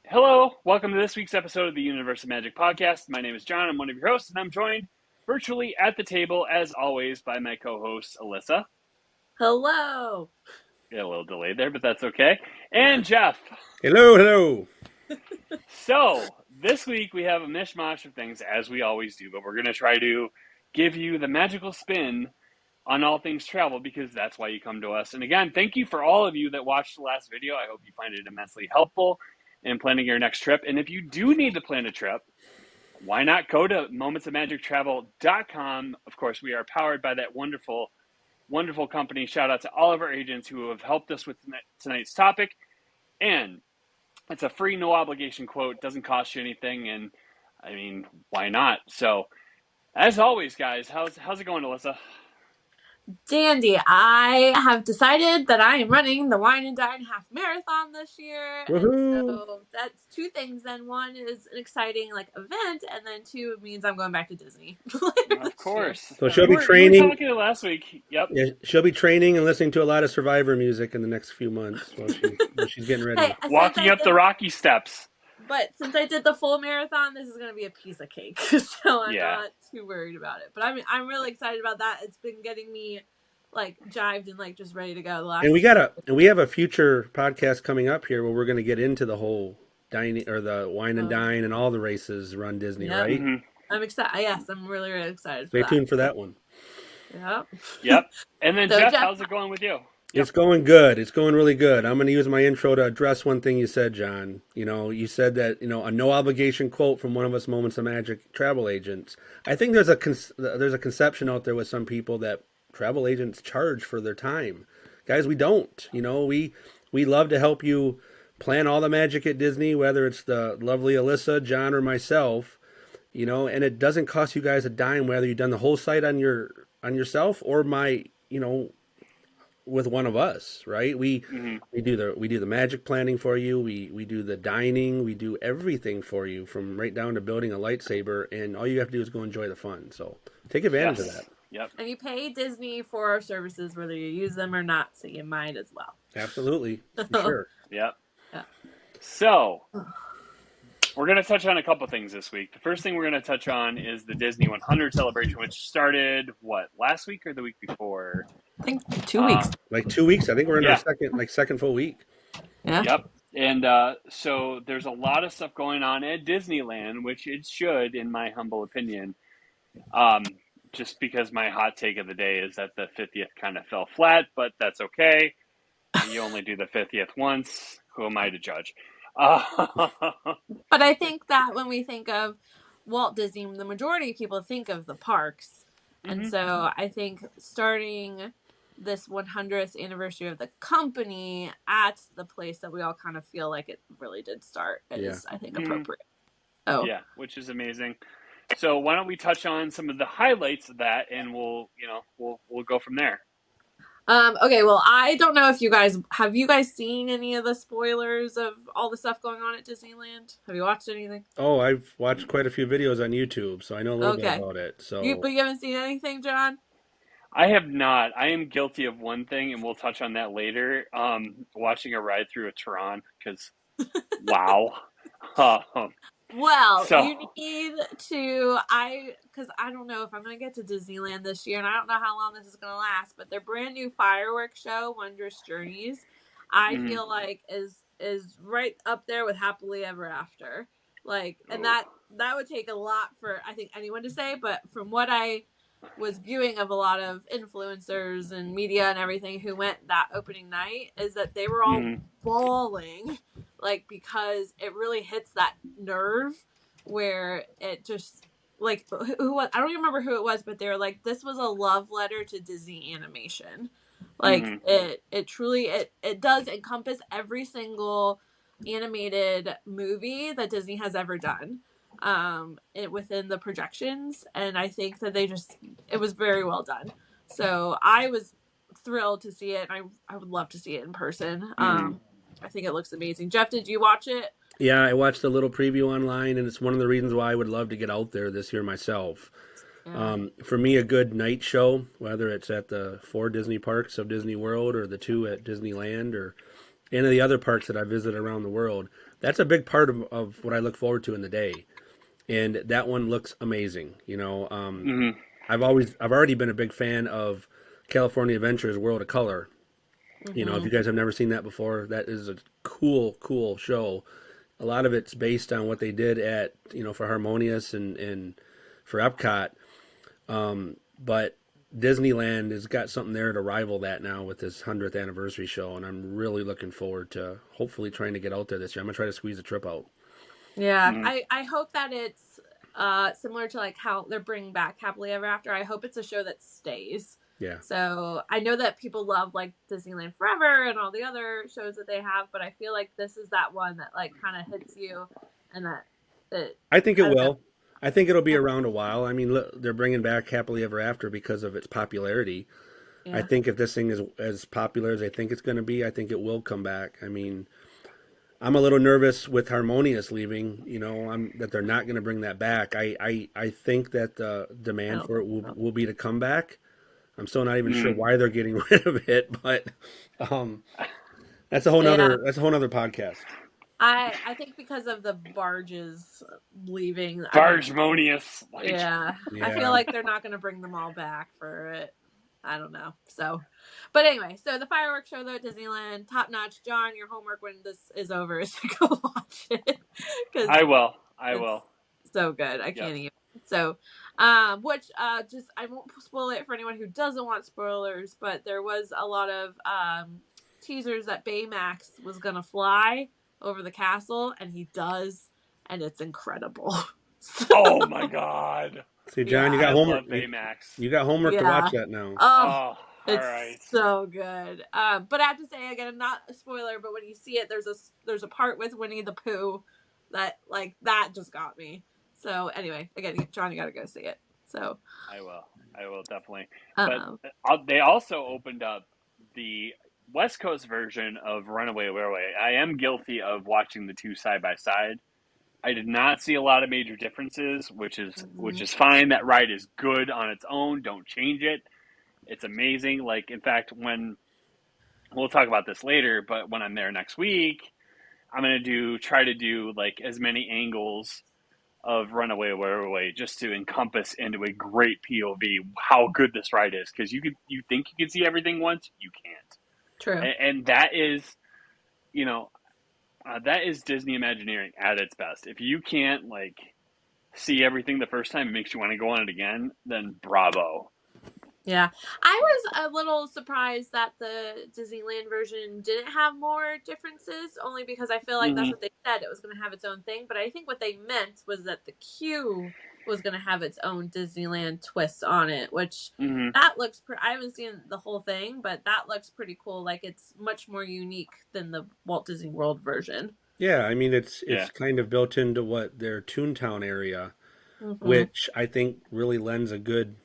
Hello, welcome to this week's episode of the Universe of Magic podcast. My name is John. I'm one of your hosts, and I'm joined virtually at the table, as always, by my co-host, Alyssa. Hello. Got a little delayed there, but that's okay. And Jeff. Hello. So, this week we have a mishmash of things, as we always do, but we're going to try to give you the magical spin on all things travel, because that's why you come to us. And again, thank you for all of you that watched the last video. I hope you find it immensely helpful in planning your next trip. And if you do need to plan a trip, why not go to momentsofmagictravel.com? Of course, we are powered by that wonderful, wonderful company. Shout out to all of our agents who have helped us with tonight's topic. And it's a free, no obligation quote. Doesn't cost you anything. And I mean, why not? So, as always, guys, how's it going, Alyssa? Dandy, I have decided that I am running the Wine and Dine half marathon this year. Woohoo. And so that's two things. Then one is an exciting event, and then two, it means I'm going back to Disney. Of course. So she'll be training. We were training. talking last week. Yep. Yeah, she'll be training and listening to a lot of Survivor music in the next few months while she's getting ready. Hey, Walking up the rocky steps. But since I did the full marathon, this is going to be a piece of cake. So I'm not too worried about it. But I'm really excited about that. It's been getting me jived and just ready to go. And we have a future podcast coming up here where we're going to get into the whole dining or the Wine and Dine and all the races run Disney, right? Mm-hmm. I'm excited. Yes, I'm really, really excited. Stay tuned for that one. Yep. And then Jeff, how's it going with you? It's going good. It's going really good. I'm going to use my intro to address one thing you said, John. You said that, a no obligation quote from one of us Moments of Magic travel agents. I think there's a conception out there with some people that travel agents charge for their time. Guys, we don't. We love to help you plan all the magic at Disney, whether it's the lovely Alyssa, John, or myself. And it doesn't cost you guys a dime whether you've done the whole site on yourself or with one of us, right? We do the magic planning for you. We do the dining. We do everything for you, from right down to building a lightsaber. And all you have to do is go enjoy the fun. So take advantage of that. Yep. And you pay Disney for our services whether you use them or not, so you might as well. Absolutely, for sure. Yep. Yeah. So we're going to touch on a couple things this week. The first thing we're going to touch on is the Disney 100 celebration, which started last week or the week before? I think 2 weeks. 2 weeks. I think we're in our second full week. Yeah. Yep. And so there's a lot of stuff going on at Disneyland, which it should, in my humble opinion. Just because my hot take of the day is that the 50th kind of fell flat, but that's okay. You only do the 50th once. Who am I to judge? But I think that when we think of Walt Disney, the majority of people think of the parks. Mm-hmm. And so I think starting this 100th anniversary of the company at the place that we all kind of feel like it really did start is, I think, appropriate. Oh. Yeah, which is amazing. So why don't we touch on some of the highlights of that, and we'll go from there. Okay, well, I don't know if you guys seen any of the spoilers of all the stuff going on at Disneyland? Have you watched anything? Oh, I've watched quite a few videos on YouTube, so I know a little bit about it. But you haven't seen anything, John? I have not. I am guilty of one thing, and we'll touch on that later. Watching a ride through a Tron, because wow. Well, you need to, because I don't know if I'm going to get to Disneyland this year, and I don't know how long this is going to last, but their brand new fireworks show, Wondrous Journeys, I feel like is right up there with Happily Ever After. And that would take a lot for, I think, anyone to say, but from what I was viewing of a lot of influencers and media and everything who went that opening night, is that they were all bawling, because it really hits that nerve where it just, I don't remember who it was, but they were like, this was a love letter to Disney animation. It truly, it does encompass every single animated movie that Disney has ever done. Within the projections, and I think that it was very well done. So I was thrilled to see it, and I would love to see it in person. I think it looks amazing. Jeff, did you watch it? Yeah, I watched a little preview online, and it's one of the reasons why I would love to get out there this year myself. Yeah. For me, a good night show, whether it's at the 4 Disney parks of Disney World or the 2 at Disneyland or any of the other parks that I visit around the world, That's a big part of what I look forward to in the day, and that one looks amazing. Hmm. I've already been a big fan of California Adventures World of Color. If Hmm. you guys have never seen that before, that is a cool show. A lot of it's based on what they did at for Harmonious and for Epcot. But Disneyland has got something there to rival that now with this 100th anniversary show, and I'm really looking forward to hopefully trying to get out there this year. I'm gonna try to squeeze a trip out. Yeah, Hmm. I hope that it's similar to like how they're bringing back Happily Ever After. I hope it's a show that stays. Yeah, So I know that people love like Disneyland Forever and all the other shows that they have, but I feel like this is that one that like kind of hits you, and that it I think it I don't know. will. I think it'll be around a while. I mean, look, they're bringing back Happily Ever After because of its popularity. I Yeah. think if this thing is as popular as I think it's going to be, I think it will come back. I mean, I'm a little nervous with Harmonious leaving. That they're not going to bring that back. I think that the I demand don't for it think will so. will be to come back. I'm still not even sure Hmm. why they're getting rid of it, but um, Yeah. that's a whole nother podcast. I think because of the barges leaving, I don't know. Bargemonious, like. Yeah, I feel Yeah, like they're not going to bring them all back for it. I don't know. So, but anyway, so the fireworks show though at Disneyland, top notch. John, your homework when this is over is to go watch it because I will. I it's will. so good. I Yep. can't even. So, which just I won't spoil it for anyone who doesn't want spoilers, but there was a lot of teasers that Baymax was gonna fly over the castle, and he does, and it's incredible. So, Oh my God. see, John, yeah, I love Baymax. you got homework to watch yeah. that now. Oh, Oh, all it's right. so good. But I have to say again, not a spoiler, but when you see it, there's a part with Winnie the Pooh that like that just got me. So anyway, again, John, you gotta go see it. So, I will. I will definitely. But um, they also opened up the West Coast version of Runaway Railway. I am guilty of watching the two side by side. I did not see a lot of major differences, which mhm. is fine. That ride is good on its own. Don't change it. It's amazing. Like in fact, when we'll talk about this later, but when I'm there next week, I'm gonna try to do like as many angles of Runaway Railway just to encompass into a great POV how good this ride is because you think you can see everything once you True. can't, and that is you know that is Disney Imagineering at its best. If you can't like see everything the first time, it makes you want to go on it again. Then bravo. Yeah. I was a little surprised that the Disneyland version didn't have more differences, only because I feel like that's Hmm. what they said. It was going to have its own thing. But I think what they meant was that the queue was going to have its own Disneyland twist on it, which Hmm. that looks I haven't seen the whole thing, but that looks pretty cool. Like it's much more unique than the Walt Disney World version. Yeah, I mean Yeah. it's kind of built into what their Toontown area, Mm-hmm. which I think really lends a good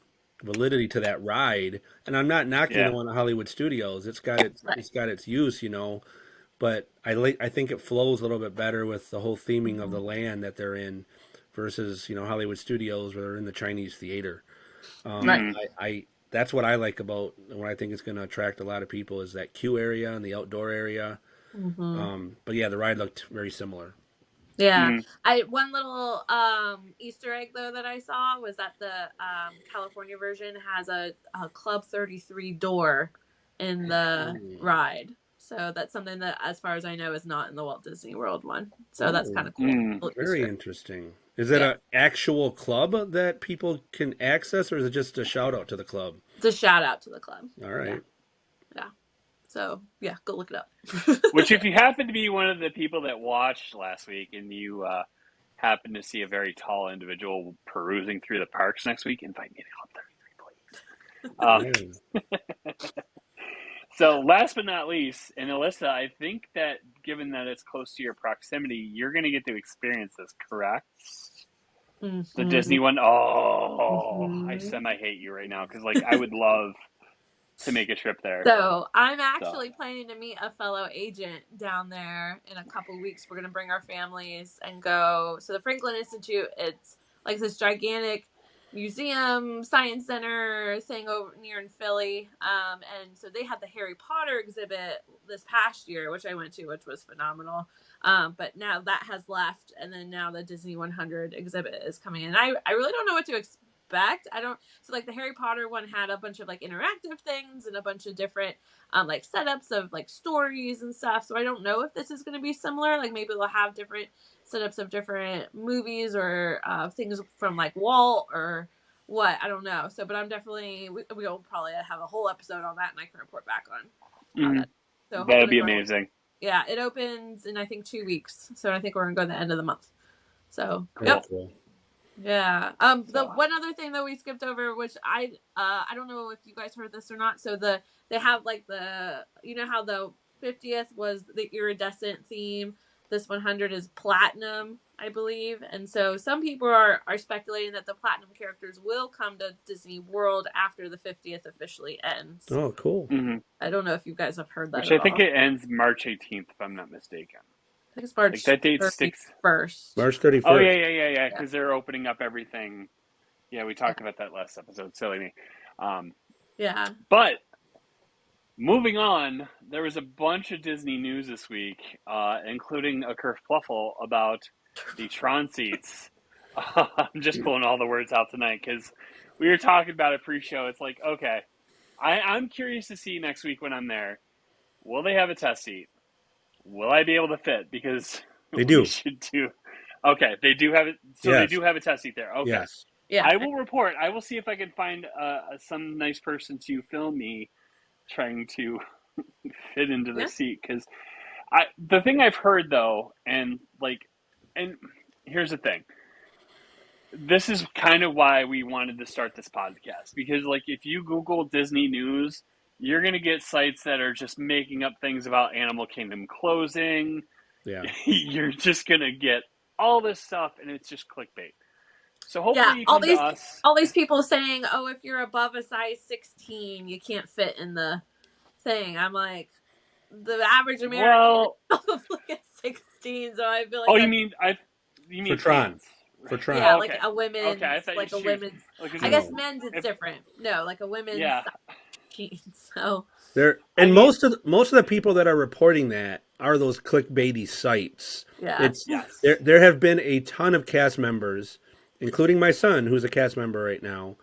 validity to that ride. And I'm not knocking the Yeah. one at Hollywood Studios. Right. It's got its use, but I think it flows a little bit better with the whole theming of Mm-hmm. the land that they're in versus Hollywood Studios where they're in the Chinese theater. Right. Hmm. I That's what I like about what I think is going to attract a lot of people is that queue area and the outdoor area. Mm-hmm. But yeah, the ride looked very similar. Yeah. Hmm. I one little Easter egg though that I saw was that the California version has a Club 33 door in the Ooh. ride. So that's something that as far as I know is not in the Walt Disney World one. So that's kind Oh, of cool. Hmm. Little very Easter egg. interesting. Is it Yeah. an actual club that people can access, or is it just a shout out to the club? It's a shout out to the club. All Yeah. right. Yeah. So yeah, go look it up. Which, if you happen to be one of the people that watched last week and you happen to see a very tall individual perusing through the parks next week, invite me to Club 33, please. Yeah. So, last but not least, and Alyssa, I think that given that it's close to your proximity, you're going to get to experience this, correct? The Mm-hmm. Disney one? Oh, I Mm-hmm. semi hate you right now because, like, I would love to make a trip there. So I'm So, actually planning to meet a fellow agent down there in a couple weeks. We're gonna bring our families and go. So the Franklin Institute, it's like this gigantic museum science center thing over near in Philly. And so they had the Harry Potter exhibit this past year, which I went to, which was phenomenal. But now that has left, and then now the Disney 100 exhibit is coming in. I really don't know what to expect. I don't. So like the Harry Potter one had a bunch of like interactive things and a bunch of different like setups of like stories and stuff. So I don't know if this is going to be similar. Like maybe they'll have different setups of different movies or things from like Walt or what. I don't know. So, but I'm definitely we'll probably have a whole episode on that, and I can report back on how that. So That'd be amazing. Yeah, it opens in I think 2 weeks, so I think we're gonna go to the end of the month. So Cool. yeah. The one other thing that we skipped over, which I don't know if you guys heard this or not. So they have like you know how the 50th was the iridescent theme. This 100 is platinum, I believe, and so some people are speculating that the platinum characters will come to Disney World after the 50th officially ends. Oh, cool. Mm-hmm. I don't know if you guys have heard that. Which I think it ends March 18th, if I'm not mistaken. I think it's March. Like that date 31st. sticks. March 31st. Oh yeah. Because they're opening up everything. Yeah, we talked about that last episode. Silly me. Yeah. But moving on, there was a bunch of Disney news this week, including a kerfluffle about the Tron seats. I'm just pulling all the words out tonight because we were talking about it pre-show. It's like, okay, I'm curious to see next week when I'm there. Will they have a test seat? Will I be able to fit? Because they do. Okay, they do have it. So yes. They do have a test seat there. Okay. Yes. Yeah. I will report. I will see if I can find some nice person to film me trying to fit into the seat. Because the thing I've heard though, and here's the thing. This is kind of why we wanted to start this podcast, because like if you Google Disney news, you're going to get sites that are just making up things about Animal Kingdom closing. Yeah. You're just going to get all this stuff, and it's just clickbait. So hopefully you come to us. All these people saying, oh, if you're above a size 16, you can't fit in the thing. I'm like, the average American is probably a 16, so I feel like... Oh, you mean for Tron. For Tron. Yeah, like a women's... Okay, I thought like you a women's... I guess men's it's different. No, like a women's... Yeah. So... Most of the people that are reporting that are those clickbaity sites. Yeah. There have been a ton of cast members, including my son, who's a cast member right now,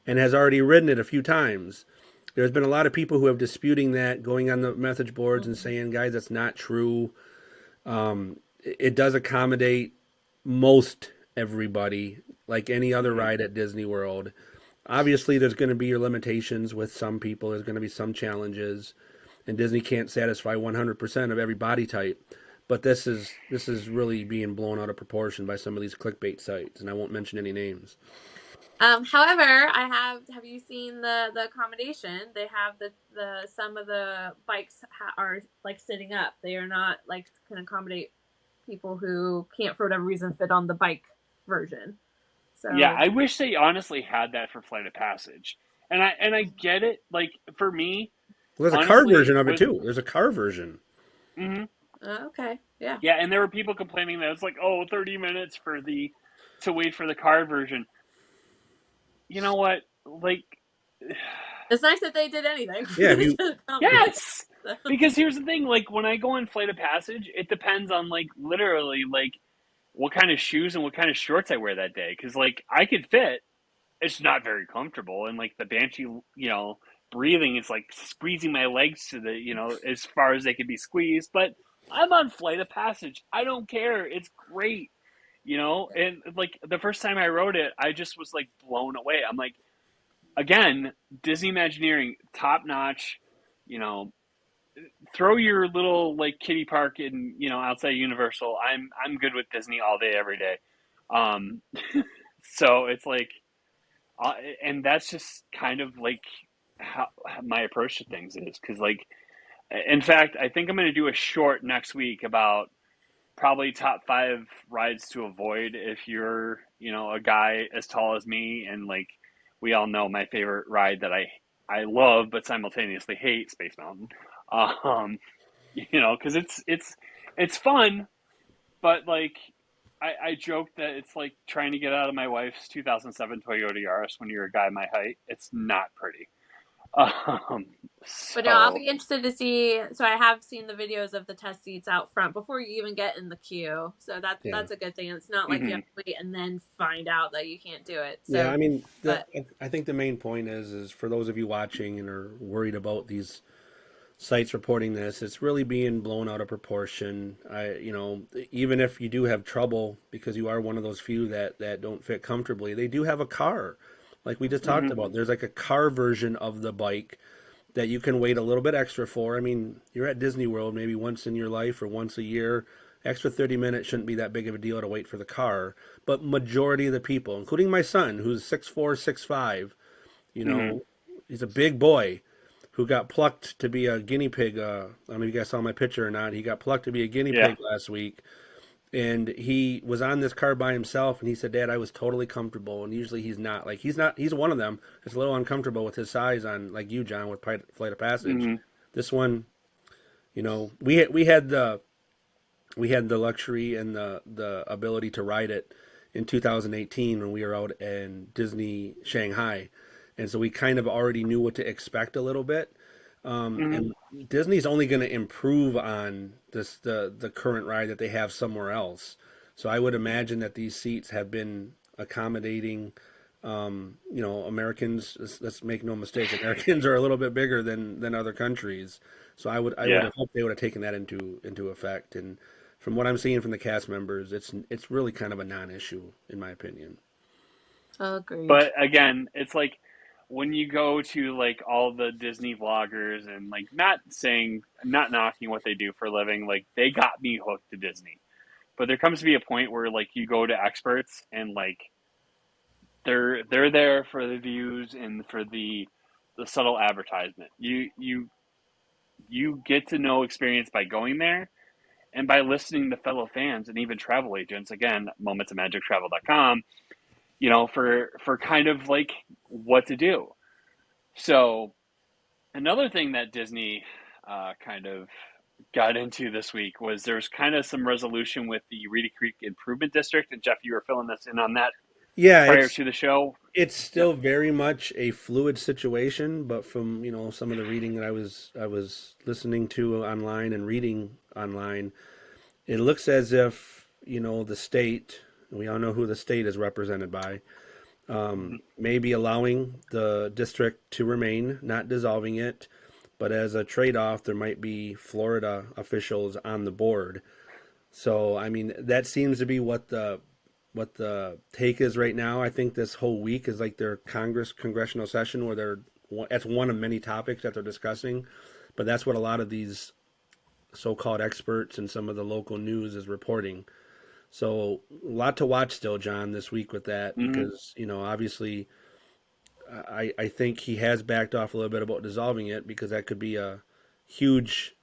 and has already ridden it a few times. There's been a lot of people who have disputing that, going on the message boards and saying, guys, that's not true. It does accommodate most everybody, like any other ride at Disney World. Obviously, there's going to be your limitations with some people. There's going to be some challenges, and Disney can't satisfy 100% of every body type. But this is really being blown out of proportion by some of these clickbait sites, and I won't mention any names. However, have you seen the accommodation? They have the some of the bikes are like sitting up. They are not like can accommodate people who can't for whatever reason fit on the bike version. So yeah, I wish they honestly had that for Flight of Passage, and I get it. Like for me, well, there's a car version of it too. There's a car version. Mm-hmm. Okay. Yeah. Yeah, and there were people complaining that it's like 30 minutes to wait for the car version. You know what? Like, it's nice that they did anything. Yeah. Yes. Because here's the thing: like when I go on Flight of Passage, it depends on like literally like what kind of shoes and what kind of shorts I wear that day. Because like I could fit, it's not very comfortable, and like the Banshee, breathing, it's like squeezing my legs to the as far as they could be squeezed. But I'm on Flight of Passage. I don't care. It's great. And like the first time I rode it, I just was like blown away. I'm like, again, Disney Imagineering, top notch, throw your little like kiddie park in, outside Universal. I'm good with Disney all day, every day. So it's like, and that's just kind of like how my approach to things is. 'Cause like, in fact, I think I'm going to do a short next week about probably top 5 rides to avoid if you're, a guy as tall as me. And like, we all know my favorite ride that I love, but simultaneously hate, Space Mountain. 'Cause it's fun, but like, I joke that it's like trying to get out of my wife's 2007 Toyota Yaris when you're a guy my height. It's not pretty. Um, But no, I'll so be interested to see. So I have seen the videos of the test seats out front before you even get in the queue. So Yeah. that's a good thing. It's not like you have mhm, to wait and then find out that you can't do it. Yeah, So, I mean, but I think the main point is for those of you watching and are worried about these sites reporting this, it's really being blown out of proportion. Even if you do have trouble because you are one of those few that don't fit comfortably, they do have a car, like we just talked mhm, about. There's like a car version of the bike that you can wait a little bit extra for. I mean, you're at Disney World maybe once in your life or once a year. Extra 30 minutes shouldn't be that big of a deal to wait for the car. But majority of the people, including my son, who's 6'4", 6'5", you mhm, know, he's a big boy who got plucked to be a guinea pig. I don't know if you guys saw my picture or not. He got plucked to be a guinea yeah, pig last week, and he was on this car by himself. And he said, "Dad, I was totally comfortable." And usually he's not. Like he's not. He's one of them. It's a little uncomfortable with his size on like you, John, with Flight of Passage. mhm, This one, we had the luxury and the ability to ride it in 2018 when we were out in Disney Shanghai, and so we kind of already knew what to expect a little bit. mhm, And Disney's only going to improve on the current ride that they have somewhere else. So I would imagine that these seats have been accommodating. Americans. Let's make no mistake. Americans are a little bit bigger than other countries. So I would yeah. have hoped they would have taken that into effect. And from what I'm seeing from the cast members, it's really kind of a non-issue in my opinion. agreed. But again, it's like when you go to like all the Disney vloggers and like not knocking what they do for a living, like they got me hooked to Disney. But there comes to be a point where like you go to experts and like they're there for the views and for the subtle advertisement. You get to know experience by going there and by listening to fellow fans and even travel agents. Again, momentsofmagictravel.com, for kind of like what to do. So another thing that Disney kind of got into this week was there's kind of some resolution with the Reedy Creek Improvement District, and Jeff, you were filling us in on that Yeah, prior it's to the show. it's Yep. still very much a fluid situation, but from some of the reading that I was listening to online and reading online, it looks as if the state. We all know who the state is represented by. Mm-hmm. May be allowing the district to remain, not dissolving it, but as a trade-off, there might be Florida officials on the board. So, I mean, that seems to be what the take is right now. I think this whole week is like their congressional session where that's one of many topics that they're discussing, but that's what a lot of these so-called experts and some of the local news is reporting. So, a lot to watch still, John, this week with that Mm-hmm. because obviously, I think he has backed off a little bit about dissolving it because that could be a huge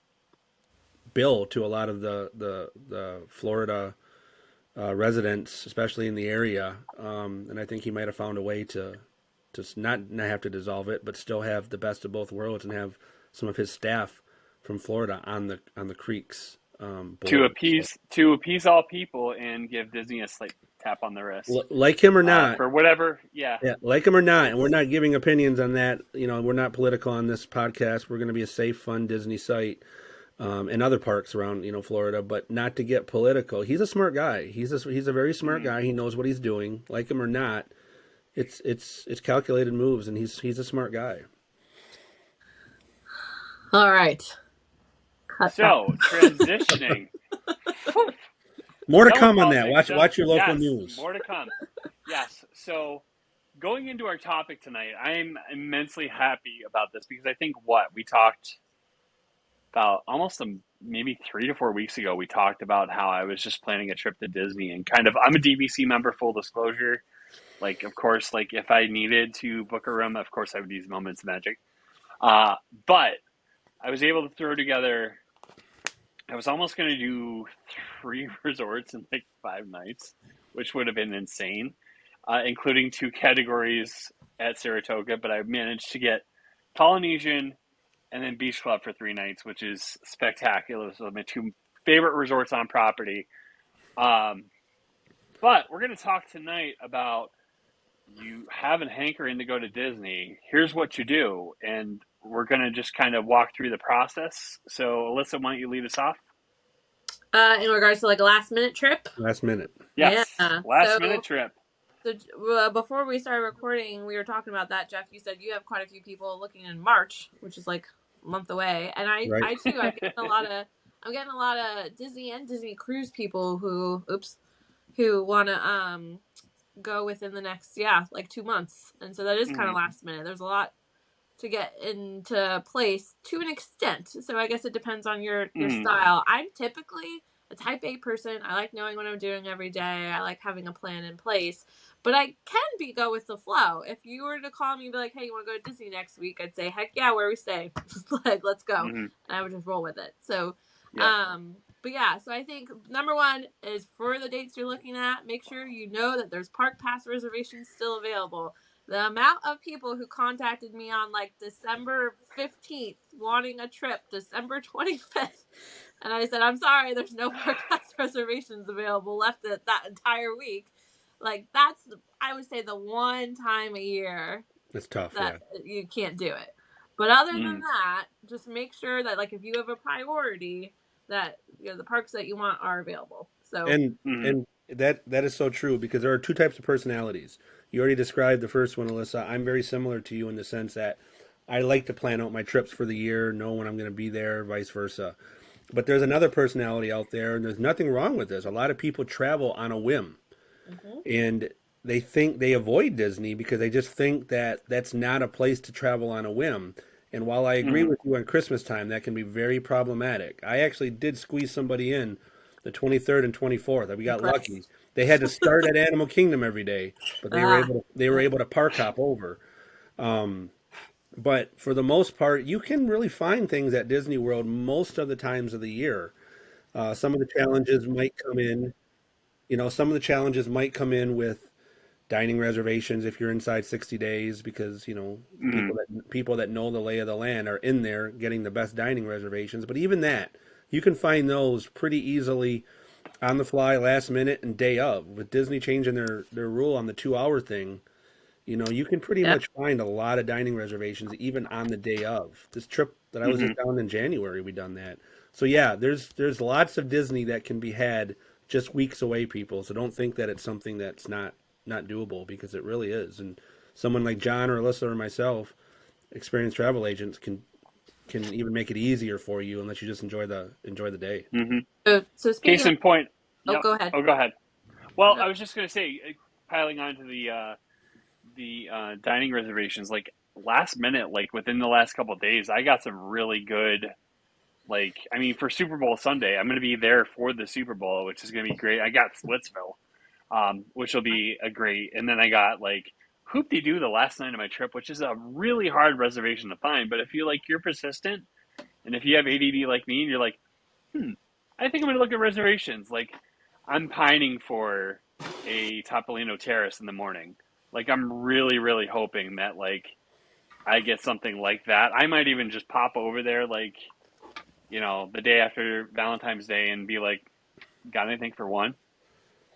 bill to a lot of the Florida residents, especially in the area. And I think he might have found a way to not have to dissolve it, but still have the best of both worlds and have some of his staff from Florida on the Creeks To board. So, appease all people and give Disney a slight tap on the wrist like him or not, for whatever. Yeah. yeah, like him or not, and we're It's not giving opinions on that. We're not political on this podcast. We're going to be a safe, fun Disney site and other parks around Florida, but not to get political. He's a smart guy. He's a very smart mm, guy. He knows what he's doing. Like him or not, it's calculated moves, and he's a smart guy. All right, cut that. so transitioning. Whew, More to done with come on that. politics. Watch your local Yes, news. more to come. Yes. So going into our topic tonight, I'm immensely happy about this because I think we talked about almost maybe 3 to 4 weeks ago. We talked about how I was just planning a trip to Disney and kind of I'm a DVC member, full disclosure. Like, of course, like if I needed to book a room, of course I would use Moments of Magic. But I was able to throw together. I was almost going to do 3 resorts in like 5 nights, which would have been insane, including 2 categories at Saratoga. But I managed to get Polynesian and then Beach Club for 3 nights, which is spectacular. So my two favorite resorts on property. Um, but we're going to talk tonight about you have a hankering to go to Disney, here's what you do. And we're going to just kind of walk through the process. So, Alyssa, why don't you lead us off? In regards to like a last minute trip. Last minute. Yeah. Yes, last minute So trip. before we started recording, we were talking about that. Jeff, you said you have quite a few people looking in March, which is like a month away, and Right. I too. I'm getting a lot of Disney and Disney Cruise people who want to go within the next like 2 months, and so that is kind of last minute. There's a lot to get into place to an extent. So I guess it depends on your style. I'm typically a type A person. I like knowing what I'm doing every day. I like having a plan in place. But I can go with the flow. If you were to call me and be like, hey, you want to go to Disney next week? I'd say, heck yeah, where we stay. Like, let's go. And I would just roll with it. So, but yeah, so I think number one is for the dates you're looking at, make sure you know that there's park pass reservations still available. The amount of people who contacted me on like December 15th wanting a trip, December 25th, and I said, I'm sorry, there's no park pass reservations available left that entire week. Like, that's, I would say, the one time a year It's tough, that you can't do it. But other than that, just make sure that, like, if you have a priority, that the parks that you want are available. So and that is so true, because there are two types of personalities. You already described the first one, Alyssa. I'm very similar to you in the sense that I like to plan out my trips for the year, know when I'm going to be there, vice versa. But there's another personality out there, and there's nothing wrong with this. A lot of people travel on a whim, and they avoid Disney because they just think that that's not a place to travel on a whim. And while I agree with you on Christmas time, that can be very problematic. I actually did squeeze somebody in the 23rd and 24th. We got lucky. They had to start at Animal Kingdom every day, but they were able to park hop over. But for the most part, you can really find things at Disney World most of the times of the year. Some of the challenges might come in, with dining reservations if you're inside 60 days, because people that know the lay of the land are in there getting the best dining reservations. But even that, you can find those pretty easily on the fly, last minute, and day of. With Disney changing their rule on the 2-hour thing, you can pretty much find a lot of dining reservations even on the day of. This trip that I was just down in January, we done that. So yeah, there's lots of Disney that can be had just weeks away, people. So don't think that it's something that's not doable, because it really is. And someone like John or Alyssa or myself, experienced travel agents, can even make it easier for you, unless you just enjoy the day. So speaking Case in point. Go ahead. Oh, go ahead. Well, I was just going to say, piling on to the dining reservations, like last minute, like within the last couple of days, I got some really good, like, I mean, for Super Bowl Sunday, I'm going to be there for the Super Bowl, which is going to be great. I got Splitsville, which will be a great, and then I got like Hoop-de-Doo the last night of my trip, which is a really hard reservation to find. But if you're persistent, and if you have ADD like me, and you're like, I think I'm going to look at reservations. Like, I'm pining for a Topolino Terrace in the morning. Like, I'm really, really hoping that, like, I get something like that. I might even just pop over there, like, the day after Valentine's Day and be like, got anything for one?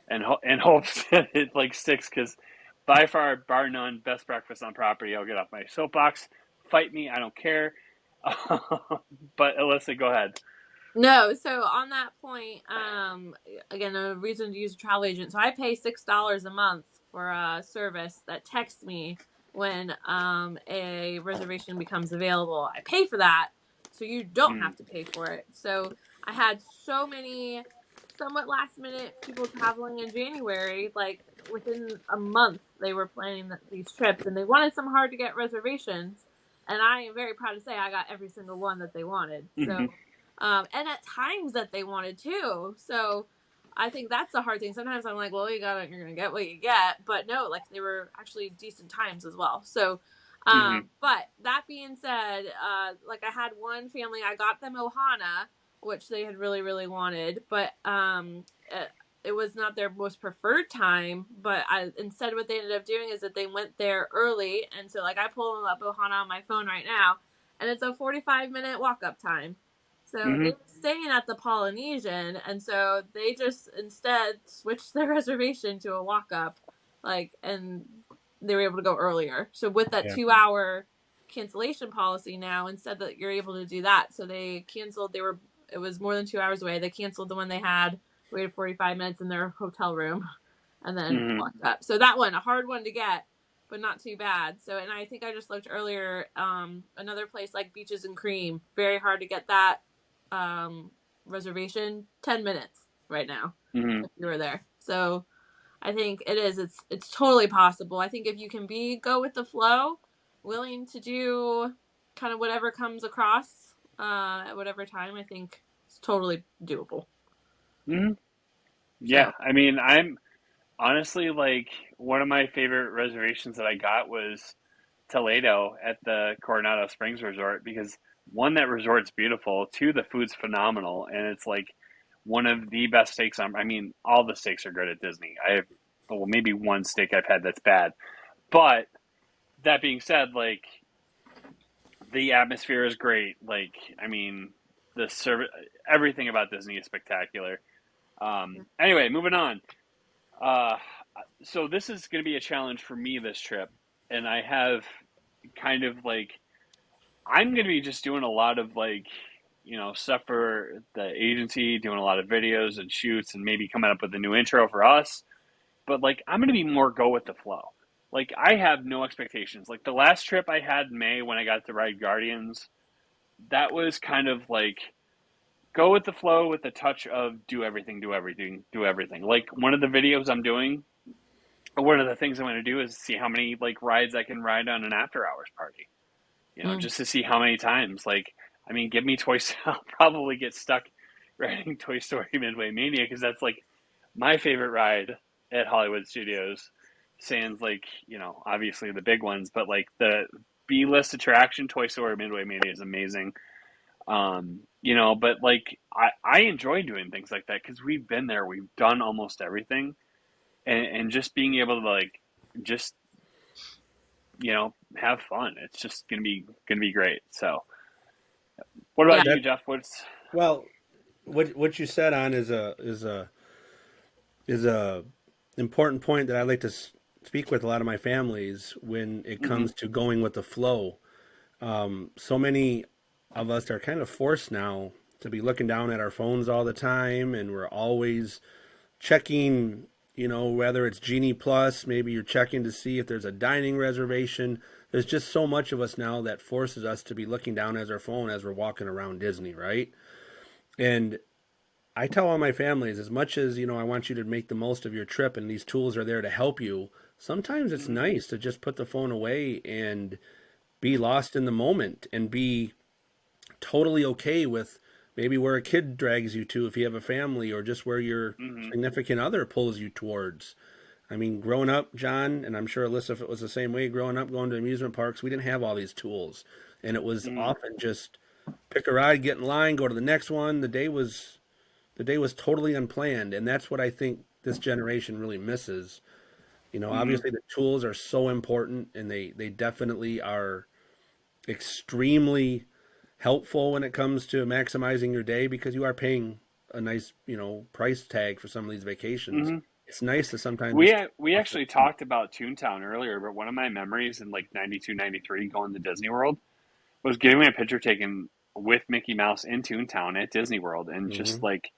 And hopes that it, like, sticks, because by far, bar none, best breakfast on property. I'll get off my soapbox. Fight me. I don't care. But, Alyssa, go ahead. No, so on that point, again, a reason to use a travel agent. So I pay $6 a month for a service that texts me when a reservation becomes available. I pay for that, so you don't have to pay for it. So I had so many somewhat last minute people traveling in January, like within a month they were planning these trips, and they wanted some hard to get reservations, and I am very proud to say I got every single one that they wanted. So and at times that they wanted too. So I think that's the hard thing. Sometimes I'm like, well, you're gonna get what you get, but no, like they were actually decent times as well. So but that being said, like I had one family, I got them Ohana, which they had really, really wanted, but it was not their most preferred time. But instead what they ended up doing is that they went there early, and so like I pull them up Ohana on my phone right now, and it's a 45-minute walk-up time. So they were staying at the Polynesian, and so they just instead switched their reservation to a walk-up, like, and they were able to go earlier. So with that Yeah. 2 hour cancellation policy now, instead that you're able to do that. So they canceled. It was more than 2 hours away. They canceled the one they had, waited 45 minutes in their hotel room, and then Mm-hmm. walked up. So that one, a hard one to get, but not too bad. So, and I think I just looked earlier, another place like Beaches and Cream, very hard to get that reservation. 10 minutes right now Mm-hmm. if you were there. So I think it is. It's totally possible. I think if you can go with the flow, willing to do kind of whatever comes across at whatever time, I think it's totally doable. Mm-hmm. So Yeah, I mean, I'm honestly like one of my favorite reservations that I got was Toledo at the Coronado Springs Resort because one, that resort's beautiful. Two, the food's phenomenal, and it's like one of the best steaks on. I mean, all the steaks are good at Disney. I have, well, maybe one steak I've had that's bad, but that being said, like the atmosphere is great. Like, I mean, the service, everything about Disney is spectacular. Anyway, moving on. Uh, so this is going to be a challenge for me this trip, and I have kind of like I'm going to be just doing a lot of like stuff for the agency, doing a lot of videos and shoots, and maybe coming up with a new intro for us. But like I'm going to be more go with the flow. Like I have no expectations. Like the last trip I had in May when I got to ride Guardians, that was kind of like go with the flow with the touch of do everything, do everything, do everything. Like one of the videos I'm doing, one of the things I'm going to do is see how many like rides I can ride on an after hours party. Just to see how many times. Like, I mean, give me Toy Story. I'll probably get stuck riding Toy Story Midway Mania because that's like my favorite ride at Hollywood Studios. Sans like obviously the big ones, but like the B list attraction Toy Story Midway Mania is amazing. But like I enjoy doing things like that because we've been there, we've done almost everything, and just being able to like just have fun. It's just gonna be great. So, what yeah, about you, Jeff? What's Well, what you said on is a important point that I like to speak with a lot of my families when it mm-hmm, comes to going with the flow. So many of us are kind of forced now to be looking down at our phones all the time, and we're always checking, whether it's Genie Plus, maybe you're checking to see if there's a dining reservation. There's just so much of us now that forces us to be looking down at our phone as we're walking around Disney, right? And I tell all my families, as much as, I want you to make the most of your trip and these tools are there to help you, sometimes it's mm-hmm, nice to just put the phone away and be lost in the moment and be totally okay with maybe where a kid drags you to if you have a family or just where your mm-hmm, significant other pulls you towards. I mean, growing up, John, and I'm sure Alyssa, if it was the same way, growing up going to amusement parks, we didn't have all these tools. And it was mm-hmm, often just pick a ride, get in line, go to the next one. The day was totally unplanned, and that's what I think this generation really misses. mm-hmm, Obviously the tools are so important, and they definitely are extremely helpful when it comes to maximizing your day because you are paying a nice, price tag for some of these vacations. mm-hmm. It's nice to sometimes We just we actually talked about Toontown earlier, but one of my memories in like 92, 93 going to Disney World was getting my picture taken with Mickey Mouse in Toontown at Disney World, and just hmm like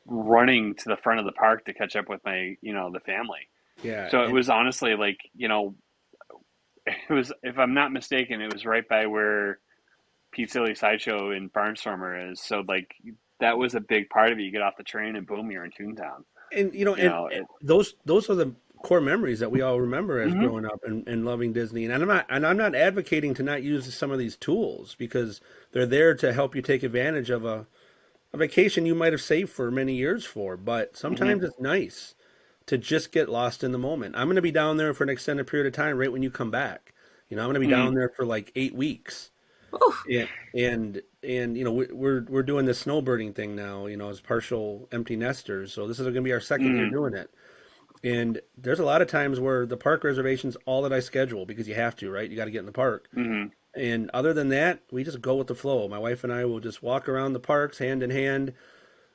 running to the front of the park to catch up with my the family. yeah, So it and was honestly like it was, if I'm not mistaken, it was right by where Pete Silly Sideshow in Barnstormer is. So like that was a big part of it. You get off the train and boom, you're in Toontown. and You know, it. those are the core memories that we all remember as Mm-hmm, growing up and loving Disney. And I'm not advocating to not use some of these tools because they're there to help you take advantage of a vacation you might have saved for many years for. But mm-hmm, sometimes it's nice to just get lost in the moment. I'm going to be down there for an extended period of time right when you come back. I'm going to be mm-hmm, down there for like 8 weeks. oof, Yeah, and we're doing this snowbirding thing now, as partial empty nesters. So this is going to be our second year mm-hmm, doing it. And there's a lot of times where the park reservation's all that I schedule because you have to, right? You got to get in the park. mm-hmm, And other than that, we just go with the flow. My wife and I will just walk around the parks hand in hand,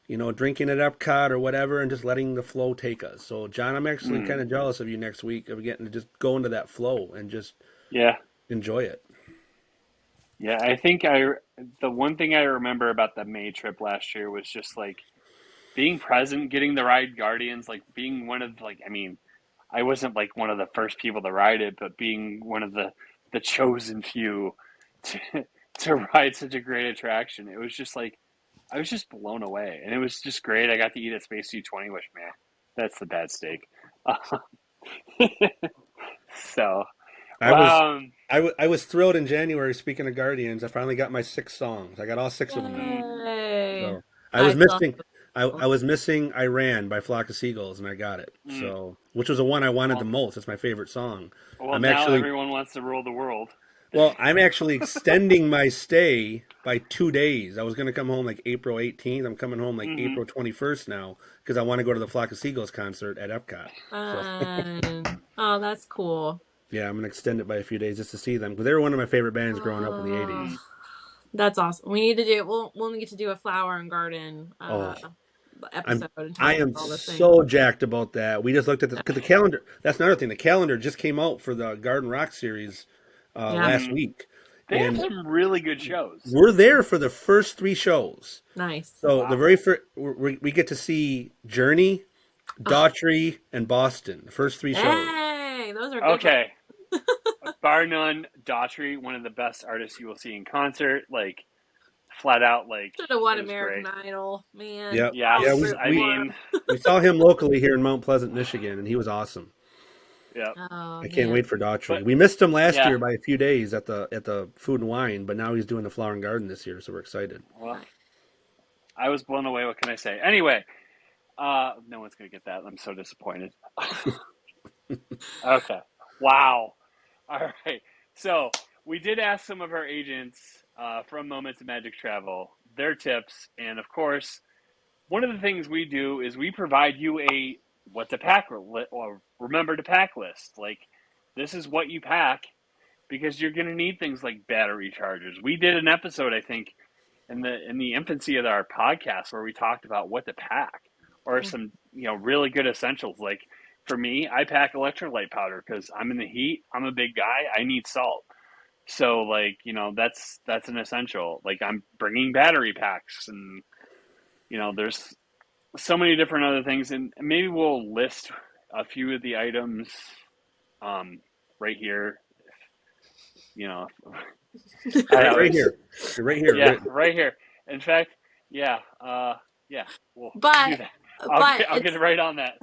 drinking at Epcot or whatever, and just letting the flow take us. So, John, I'm actually kind of jealous of you next week of getting to just go into that flow and just Yeah. enjoy it. Yeah, I think the one thing I remember about the May trip last year was just like being present, getting to ride Guardians, like being one of like, I mean, I wasn't like one of the first people to ride it, but being one of the chosen few to to ride such a great attraction. It was just like I was just blown away, and it was just great. I got to eat at Space 220, which man, that's the bad steak. So, I was um, I was thrilled in January. Speaking of Guardians, I finally got my 6 songs. I got all 6 of them now. Yay. So I I was still missing. I was missing Iran by Flock of Seagulls, and I got it. mm, So, which was the one I wanted the well, most. It's my favorite song. well, I'm now actually everyone wants to rule the world. I'm actually extending my stay by 2 days. I was going to come home like April 18th. I'm coming home like Hmm. April 21st now because I want to go to the Flock of Seagulls concert at Epcot. So Oh, that's cool. yeah, I'm going to extend it by a few days just to see them because they were one of my favorite bands growing up in the Oh, 80s. that's awesome. We need to do. We'll need to do a flower and garden Oh, episode and I talk about am all the things. so jacked about that. We just looked at the calendar. That's another thing. The calendar just came out for the Garden Rock series Yeah, last Hmm. week, They have and some really good shows. we're there for the first 3 shows. nice. So the Wow. very first, we get to see Journey, Oh, Daughtry, and Boston. The first 3 shows. dang, those are good. Okay, bar none, Daughtry, one of the best artists you will see in concert. Like flat out, like Should have it won was American great. Idol, man. Yep. Yeah, Yeah, I mean, we saw him locally here in Mount Pleasant, Michigan, and he was awesome. yeah, Oh I can't man. wait for Daughtry. but We missed him last yeah. year by a few days at the Food and Wine, but now he's doing the Flower and Garden this year, so we're excited. Well, I was blown away. What can I say? Anyway, no one's gonna get that. I'm so disappointed. Okay, wow. All right. So we did ask some of our agents from Moments of Magic Travel their tips, and of course, one of the things we do is we provide you a what to pack or remember to pack list. Like this is what you pack because you're going to need things like battery chargers. We did an episode, I think, in the infancy of our podcast where we talked about what to pack or some really good essentials. Like for me, I pack electrolyte powder because I'm in the heat. I'm a big guy. I need salt. So like that's an essential. Like I'm bringing battery packs and there's so many different other things, and maybe we'll list a few of the items right here. You know, I Right, know right it's here. You're right here. yeah, right here. In fact, yeah, yeah, we'll do But that. I'll get it's right on that.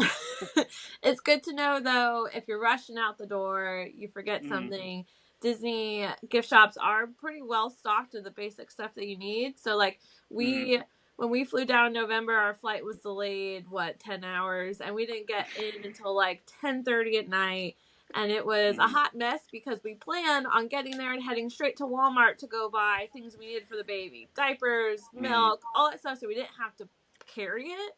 it's good to know though if you're rushing out the door, you forget Mm, something. Disney gift shops are pretty well stocked of the basic stuff that you need. So like mm, when we flew down in November, our flight was delayed 10 hours, and we didn't get in until like 10:30 at night. And it was a mm, hot mess because we planned on getting there and heading straight to Walmart to go buy things we needed for the baby, diapers, mm, milk, all that stuff, so we didn't have to carry it,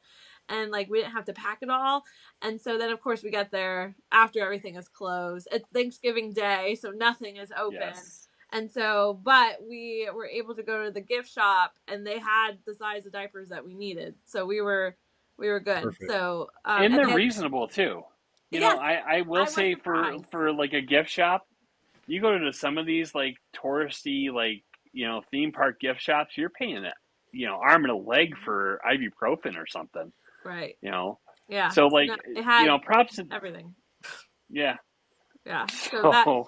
and like we didn't have to pack it all. And so then of course we got there after everything is closed. It's Thanksgiving Day, so nothing is open. yes. And so, but we were able to go to the gift shop, and they had the size of diapers that we needed, so we were good. Perfect. So And and they're then reasonable too. yes, I will I was say surprised. for like a gift shop, you go to some of these like touristy like theme park gift shops, you're paying it arm and a leg for ibuprofen or something. Right. You know, Yeah. so like No, it had props to everything. yeah. Yeah. So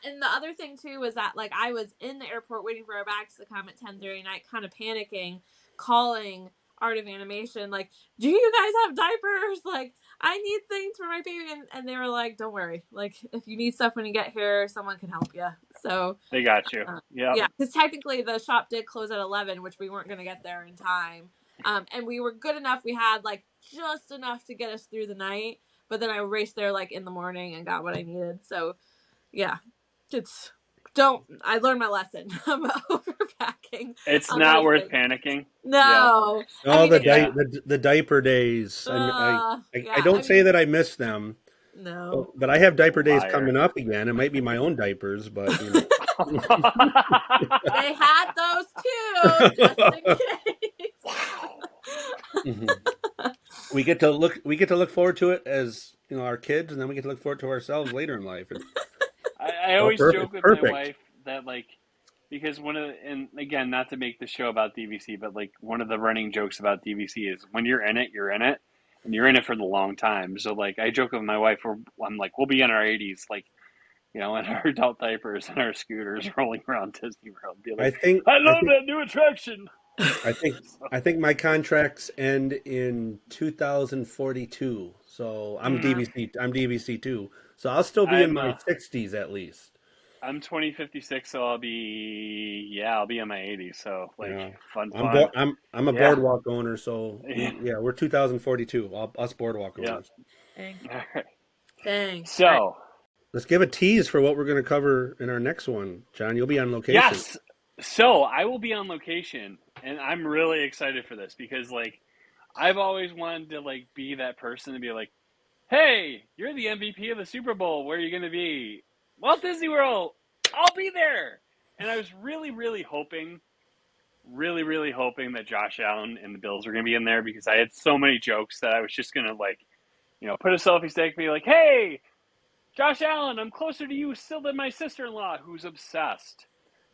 And the other thing too was that like I was in the airport waiting for our bags to come at 10:30 at night, kind of panicking, calling Art of Animation, like, do you guys have diapers? Like, I need things for my baby, and they were like, don't worry, like if you need stuff when you get here, someone can help you. So they got you. Yep. yeah, because technically the shop did close at 11, which we weren't going to get there in time. And we were good enough. We had like just enough to get us through the night, but then I raced there like in the morning and got what I needed. So yeah, I learned my lesson about overpacking. It's on not those worth things. panicking. No. I Oh, mean, Yeah. the diaper days. yeah, I don't say that I miss them, no. but I have diaper days Liar. coming up again. It might be my own diapers, but They had those too, just in case. Mhm. We get to look forward to it as our kids, and then we get to look forward to ourselves later in life. I Oh, always perfect, joke with my perfect. wife that like because and again, not to make the show about DVC, but like one of the running jokes about DVC is when you're in it, and you're in it for the long time. So like I joke with my wife, I'm like, we'll be in our 80s, like in our adult diapers and our scooters rolling around Disney World, be I like, think I I love think that new attraction. I think So, I think my contracts end in 2042. So I'm mm, DVC. I'm DVC too. So I'll still be in I'm my 60s at least. I'm 2056, so I'll be in my 80s. So like Yeah. fun. I'm a Yeah, boardwalk owner, so yeah, we're 2042. Us boardwalk yeah. owners. Dang. All right. Dang. All right. So Let's give a tease for what we're going to cover in our next one. John, you'll be on location. yes, so I will be on location, and I'm really excited for this because like I've always wanted to like be that person to be like, hey, you're the MVP of the Super Bowl. Where are you going to be? Walt Disney World. I'll be there. And I was really hoping that Josh Allen and the Bills were going to be in there because I had so many jokes that I was just going to like, put a selfie stick, be like, hey, Josh Allen, I'm closer to you still than my sister-in-law who's obsessed.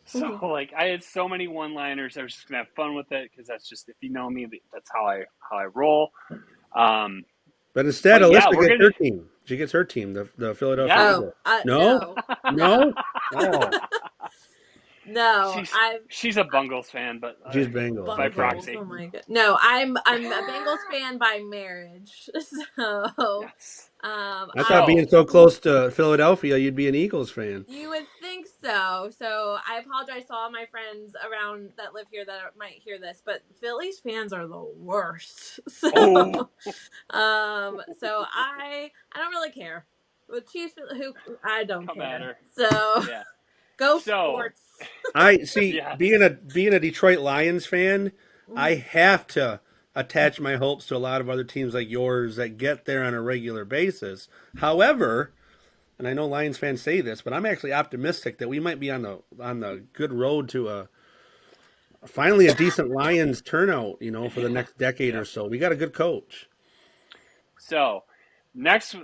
So like I had so many one-liners. I was just gonna have fun with it because that's just if you know me, that's how I roll. Um, But instead, but yeah, Alyssa we're gets gonna her team. She gets her team, the Philadelphia yes. Oh, Eagles. No, no. no. Oh, No, She's I'm she's a Bungles fan, but she's Bengals. by Okay. Bungles. proxy. Oh my god. No, I'm a Bengals fan by marriage. So, Yes. I thought I So being so close to Philadelphia, you'd be an Eagles fan. you would think so. So I apologize to all my friends around that live here that might hear this, but Phillies fans are the worst. So, oh, I don't really care. With Chiefs, who I don't come at care. her. So Yeah. go So sports. I see. yes. Being a Detroit Lions fan, Mm. I have to attach my hopes to a lot of other teams like yours that get there on a regular basis. However, and I know Lions fans say this, but I'm actually optimistic that we might be on the good road to a finally a decent Lions turnout. For the next decade or Yep. so. We got a good coach. So next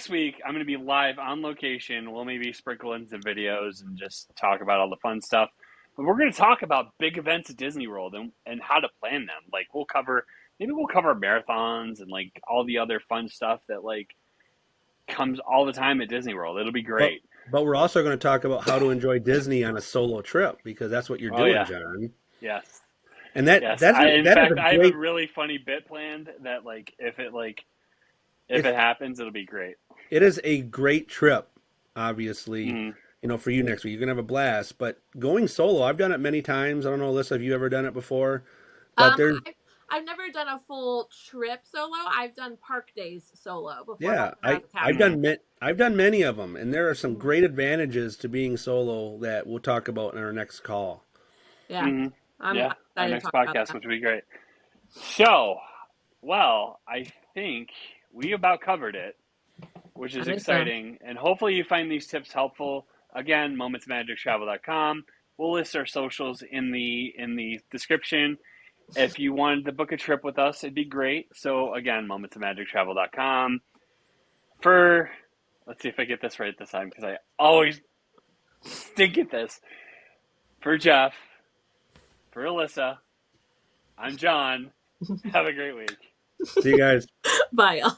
week I'm going to be live on location. We'll maybe sprinkle in some videos and just talk about all the fun stuff. But we're going to talk about big events at Disney World and how to plan them. Like we'll cover marathons and like all the other fun stuff that like comes all the time at Disney World. It'll be But great. but we're also going to talk about how to enjoy Disney on a solo trip because that's what you're Oh doing, yeah. John. Yes. And that Yes. that's a, In that is a fact I have a great. really funny bit planned that like if If it happens it'll be great. It is a great trip, obviously, Mm. for you next week. You're gonna have a blast. But going solo, I've done it many times. I don't know, Alyssa, have you ever done it before? But Um, there's I've never done a full trip solo. I've done park days solo before, like yeah, when I I was a I've Mm. captain. I've done many of them, and there are some Mhm. great advantages to being solo that we'll talk about in our next call. Yeah, Mm-hmm. I'm Yeah, our excited to next talk about podcast, that. which would be great. So, well, I think we about covered it, which I is think so. exciting. And hopefully you find these tips helpful. Again, momentsmagictravel.com. We'll list our socials in the description. If you wanted to book a trip with us, it'd be great. So again, momentsmagictravel.com. For let's see if I get this right this time because I always stink at this. For Jeff, for Alyssa, I'm John. Have a great week. See you guys. Bye, y'all.